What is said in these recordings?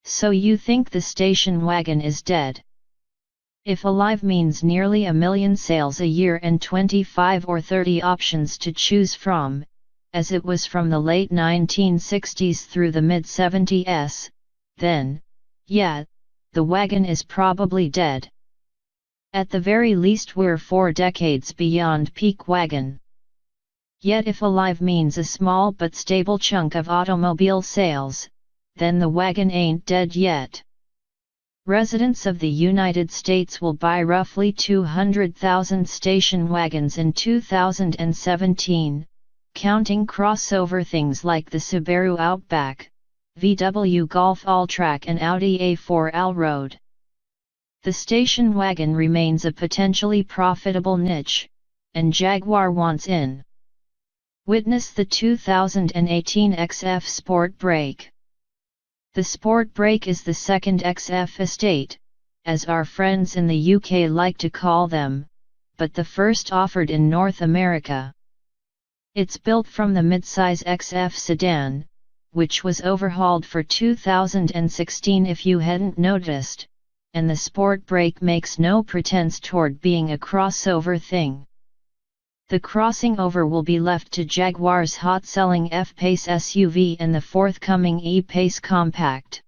So you think the station wagon is dead? If alive means nearly 1 million sales a year and 25 or 30 options to choose from, as it was from the late 1960s through the mid-70s, then, yeah, the wagon is probably dead. At the very least we're 4 decades beyond peak wagon. Yet if alive means a small but stable chunk of automobile sales, then the wagon ain't dead yet. Residents of the United States will buy roughly 200,000 station wagons in 2017, counting crossover things like the Subaru Outback, VW Golf All-Track and Audi A4 Allroad. The station wagon remains a potentially profitable niche, and Jaguar wants in. Witness the 2018 XF SPORTBRAKE. The SPORTBRAKE is the second XF estate, as our friends in the UK like to call them, but the first offered in North America. It's built from the midsize XF sedan, which was overhauled for 2016 if you hadn't noticed, and the SPORTBRAKE makes no pretense toward being a crossover thing. The crossing over will be left to Jaguar's hot-selling F-Pace SUV and the forthcoming E-Pace Compact.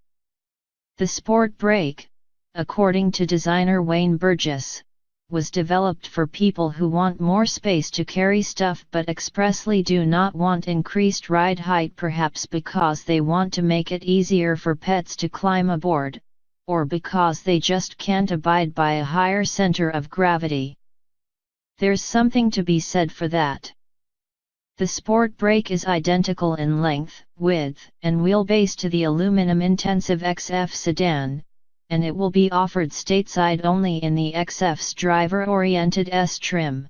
The SPORTBRAKE, according to designer Wayne Burgess, was developed for people who want more space to carry stuff but expressly do not want increased ride height, perhaps because they want to make it easier for pets to climb aboard, or because they just can't abide by a higher center of gravity. There's something to be said for that. The SPORTBRAKE is identical in length, width, and wheelbase to the aluminum-intensive XF sedan, and it will be offered stateside only in the XF's driver-oriented S trim.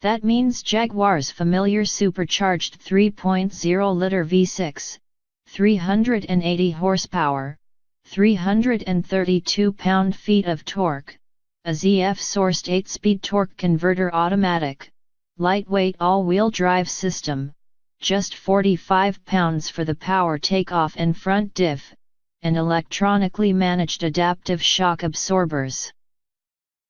That means Jaguar's familiar supercharged 3.0-liter V6, 380 horsepower, 332 pound-feet of torque, a ZF-sourced 8-speed torque converter automatic, lightweight all-wheel drive system, just 45 pounds for the power takeoff and front diff, and electronically managed adaptive shock absorbers.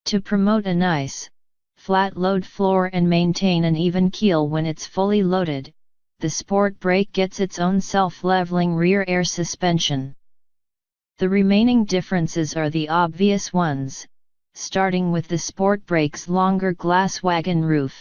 To promote a nice, flat load floor and maintain an even keel when it's fully loaded, the SPORTBRAKE gets its own self-leveling rear air suspension. The remaining differences are the obvious ones, starting with the SPORTBRAKE's longer glass wagon roof.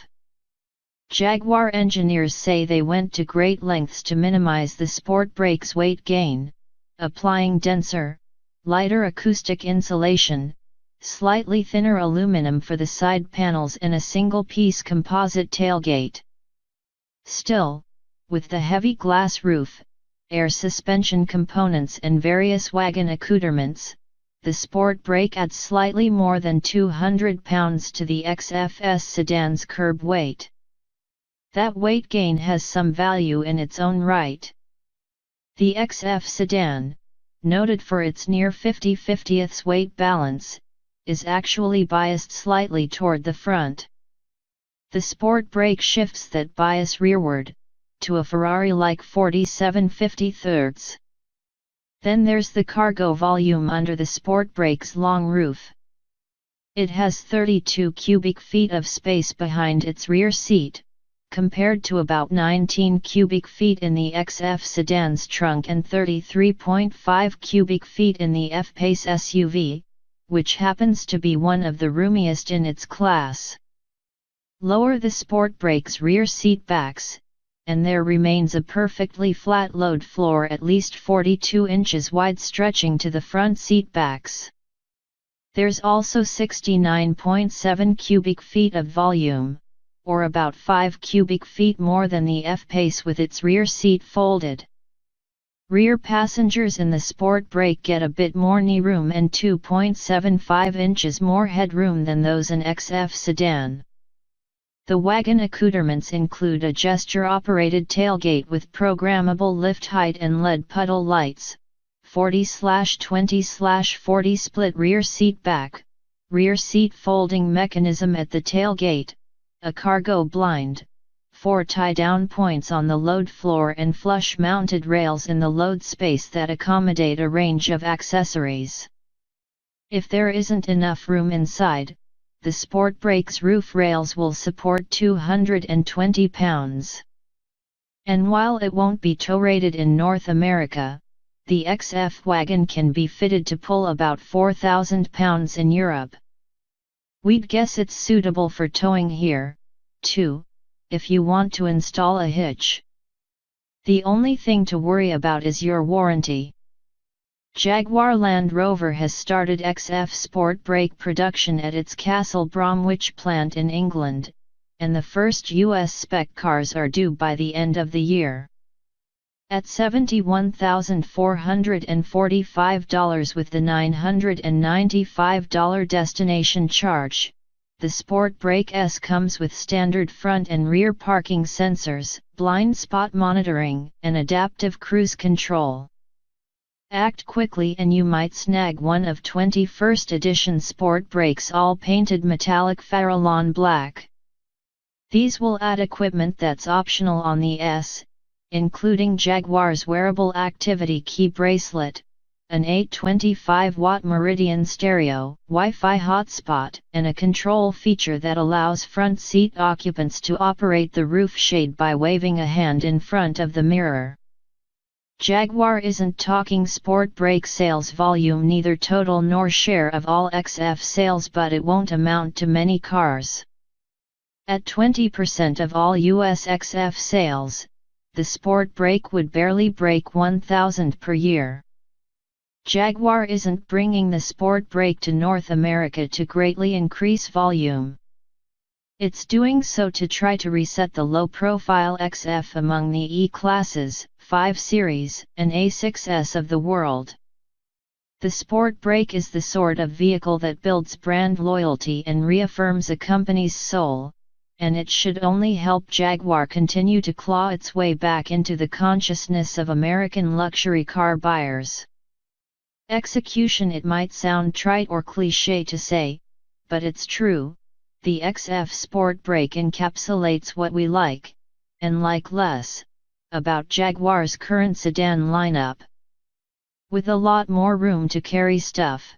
Jaguar engineers say they went to great lengths to minimize the SPORTBRAKE's weight gain, applying denser, lighter acoustic insulation, slightly thinner aluminum for the side panels and a single-piece composite tailgate. Still, with the heavy glass roof, air suspension components and various wagon accoutrements, the SPORTBRAKE adds slightly more than 200 pounds to the XFS sedan's curb weight. That weight gain has some value in its own right. The XF sedan, noted for its near 50/50ths weight balance, is actually biased slightly toward the front. The SPORTBRAKE shifts that bias rearward, to a Ferrari-like 47/53. Then there's the cargo volume under the SPORTBRAKE's long roof. It has 32 cubic feet of space behind its rear seat, compared to about 19 cubic feet in the XF sedan's trunk and 33.5 cubic feet in the F-Pace SUV, which happens to be one of the roomiest in its class. Lower the SPORTBRAKE's rear seat backs, and there remains a perfectly flat load floor at least 42 inches wide stretching to the front seat backs. There's also 69.7 cubic feet of volume, or about 5 cubic feet more than the F-Pace with its rear seat folded. Rear passengers in the SPORTBRAKE get a bit more knee room and 2.75 inches more headroom than those in XF sedan. The wagon accoutrements include a gesture-operated tailgate with programmable lift height and LED puddle lights, 40/20/40 split rear seat back, rear seat folding mechanism at the tailgate, a cargo blind, 4 tie-down points on the load floor and flush-mounted rails in the load space that accommodate a range of accessories. If there isn't enough room inside, the SPORTBRAKE's roof rails will support 220 pounds. And while it won't be tow-rated in North America, the XF wagon can be fitted to pull about 4,000 pounds in Europe. We'd guess it's suitable for towing here, too, if you want to install a hitch. The only thing to worry about is your warranty. Jaguar Land Rover has started XF SPORTBRAKE production at its Castle Bromwich plant in England, and the first US spec cars are due by the end of the year. At $71,445 with the $995 destination charge, the SPORTBRAKE S comes with standard front and rear parking sensors, blind spot monitoring, and adaptive cruise control. Act quickly and you might snag one of 21st edition SPORTBRAKE's all-painted metallic Farallon black. These will add equipment that's optional on the S, including Jaguar's wearable activity key bracelet, an 825-watt Meridian stereo, Wi-Fi hotspot, and a control feature that allows front seat occupants to operate the roof shade by waving a hand in front of the mirror. Jaguar isn't talking SPORTBRAKE sales volume, neither total nor share of all XF sales, but it won't amount to many cars. At 20% of all US XF sales, the SPORTBRAKE would barely break 1,000 per year. Jaguar isn't bringing the SPORTBRAKE to North America to greatly increase volume. It's doing so to try to reset the low-profile XF among the E-classes, 5 Series, and A6S of the world. The SPORTBRAKE is the sort of vehicle that builds brand loyalty and reaffirms a company's soul, and it should only help Jaguar continue to claw its way back into the consciousness of American luxury car buyers. Execution. It might sound trite or cliché to say, but it's true. The XF SPORTBRAKE encapsulates what we like, and like less, about Jaguar's current sedan lineup. With a lot more room to carry stuff.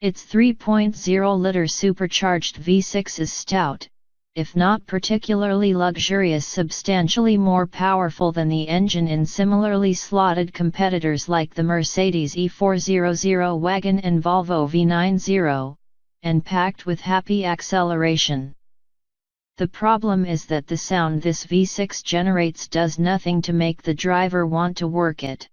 Its 3.0-liter supercharged V6 is stout, if not particularly luxurious, substantially more powerful than the engine in similarly slotted competitors like the Mercedes E400 wagon and Volvo V90, and packed with happy acceleration. The problem is that the sound this V6 generates does nothing to make the driver want to work it.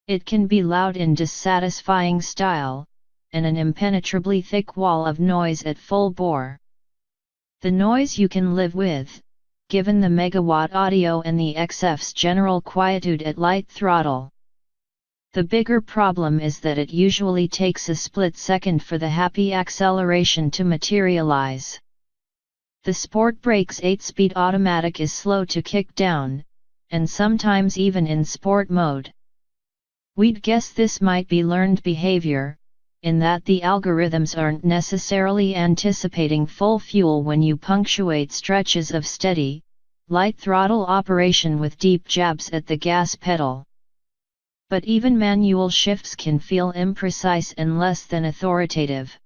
It can be loud in dissatisfying style, and an impenetrably thick wall of noise at full bore. The noise you can live with, given the megawatt audio and the XF's general quietude at light throttle. The bigger problem is that it usually takes a split second for the happy acceleration to materialize. The SPORTBRAKE's 8-speed automatic is slow to kick down, and sometimes even in sport mode. We'd guess this might be learned behavior, in that the algorithms aren't necessarily anticipating full fuel when you punctuate stretches of steady, light throttle operation with deep jabs at the gas pedal. But even manual shifts can feel imprecise and less than authoritative.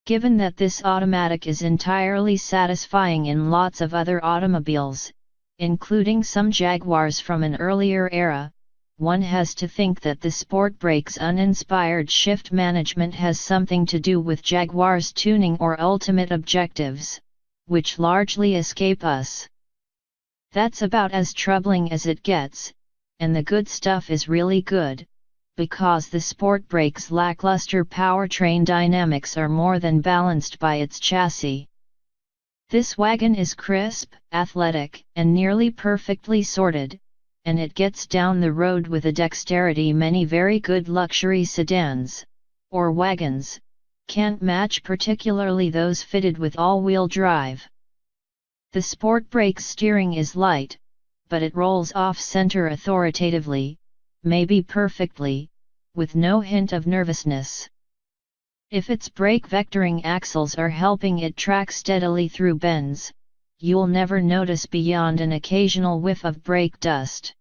Given that this automatic is entirely satisfying in lots of other automobiles, including some Jaguars from an earlier era, one has to think that the SPORTBRAKE's uninspired shift management has something to do with Jaguar's tuning or ultimate objectives, which largely escape us. That's about as troubling as it gets, and the good stuff is really good, because the SPORTBRAKE's lackluster powertrain dynamics are more than balanced by its chassis. This wagon is crisp, athletic, and nearly perfectly sorted, and it gets down the road with a dexterity many very good luxury sedans, or wagons, can't match, particularly those fitted with all-wheel drive. The SPORTBRAKE's steering is light, but it rolls off-center authoritatively, maybe perfectly, with no hint of nervousness. If its brake vectoring axles are helping it track steadily through bends, you'll never notice beyond an occasional whiff of brake dust.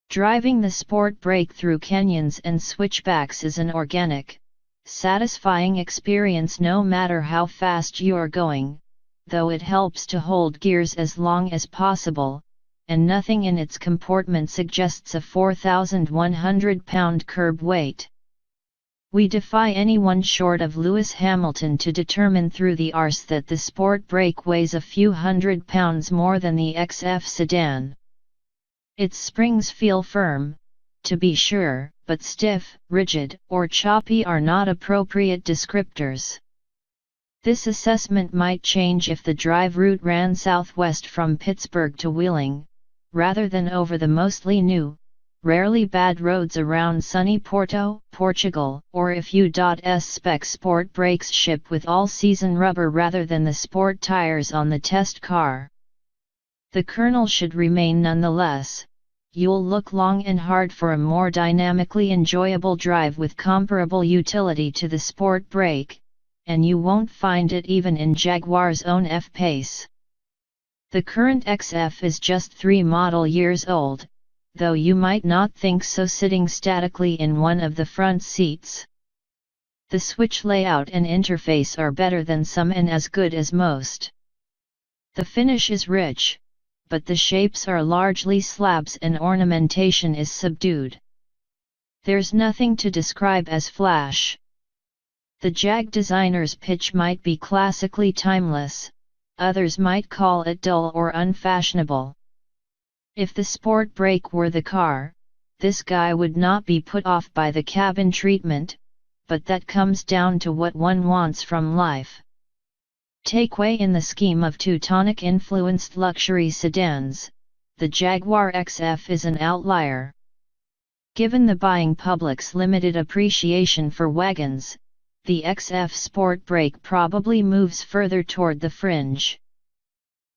Driving the SPORTBRAKE through canyons and switchbacks is an organic, satisfying experience no matter how fast you're going, though it helps to hold gears as long as possible, and nothing in its comportment suggests a 4,100-pound curb weight. We defy anyone short of Lewis Hamilton to determine through the arse that the SPORTBRAKE weighs a few hundred pounds more than the XF sedan. Its springs feel firm, to be sure, but stiff, rigid, or choppy are not appropriate descriptors. This assessment might change if the drive route ran southwest from Pittsburgh to Wheeling, rather than over the mostly new, rarely bad roads around sunny Porto, Portugal, or if U.S spec SPORTBRAKEs ship with all-season rubber rather than the sport tires on the test car. The kernel should remain nonetheless. You'll look long and hard for a more dynamically enjoyable drive with comparable utility to the SPORTBRAKE, and you won't find it even in Jaguar's own F-Pace. The current XF is just 3 model years old, though you might not think so sitting statically in one of the front seats. The switch layout and interface are better than some and as good as most. The finish is rich, but the shapes are largely slabs and ornamentation is subdued. There's nothing to describe as flash. The Jag designer's pitch might be classically timeless, others might call it dull or unfashionable. If the SPORTBRAKE were the car, this guy would not be put off by the cabin treatment, but that comes down to what one wants from life. Takeway in the scheme of Teutonic-influenced luxury sedans, the Jaguar XF is an outlier. Given the buying public's limited appreciation for wagons, the XF SPORTBRAKE probably moves further toward the fringe.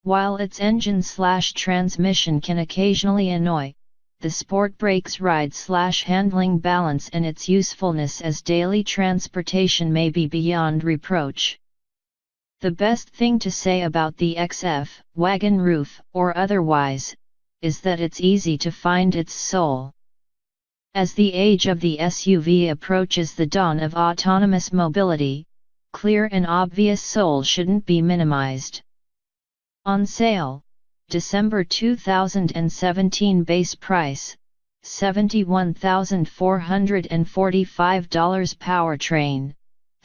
While its engine/transmission can occasionally annoy, the SPORTBRAKE's ride/handling balance and its usefulness as daily transportation may be beyond reproach. The best thing to say about the XF, wagon roof or otherwise, is that it's easy to find its soul. As the age of the SUV approaches the dawn of autonomous mobility, clear and obvious soul shouldn't be minimized. On sale, December 2017 base price, $71,445 powertrain,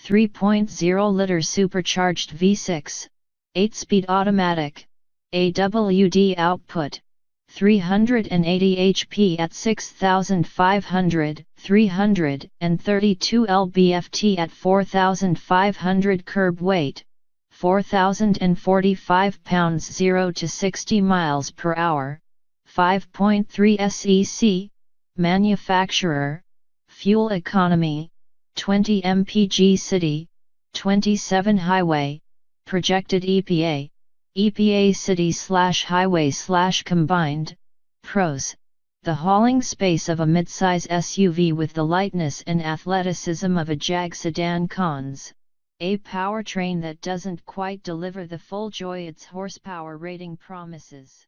3.0-liter supercharged V6, 8-speed automatic, AWD output, 380 HP at 6,500, 332 lb-ft at 4,500 curb weight, 4,045 pounds 0 to 60 miles per hour, 5.3 SEC, manufacturer, fuel economy, 20 mpg city, 27 highway, projected EPA city/highway/combined. Pros: the hauling space of a midsize SUV with the lightness and athleticism of a Jag sedan. Cons: a powertrain that doesn't quite deliver the full joy its horsepower rating promises.